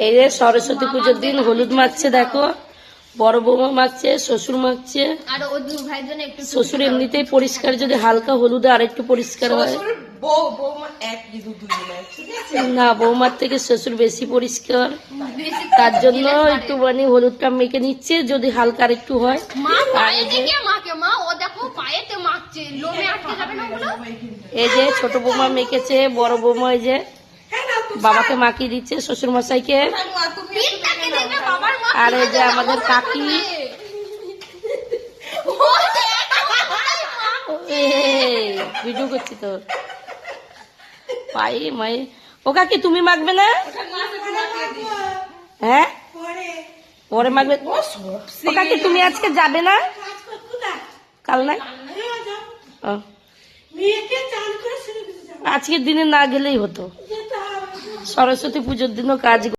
এই যে সরস্বতী পুজোর দিন হলুদ মাখছে, দেখো বড় বৌমা মাখছে, শ্বশুর মাখছে। শ্বশুর এমনিতেই পরিষ্কার, যদি হালকা হলুদে আরেকটু পরিষ্কার হয়। না, বৌমার থেকে শ্বশুর বেশি পরিষ্কার, তার জন্য একটুখানি হলুদটা মেখে নিচ্ছে, যদি হালকা আরেকটু হয়। এই যে ছোট বৌমা মেখেছে, বড় বৌমা এই যে বাবাকে মাখিয়ে দিচ্ছে, শ্বশুর মশাইকে। আর এই যে আমাদের কাকি, ভিডিও করছি তো। পায়ে মায়ে ও কাকি, তুমি মাখবে না? হ্যাঁ, পরে মাখবে। ও কাকি, তুমি আজকে যাবে না? কাল নাই, আজকের দিনে না গেলেই হতো। সরস্বতী পুজোর দিনও কাজ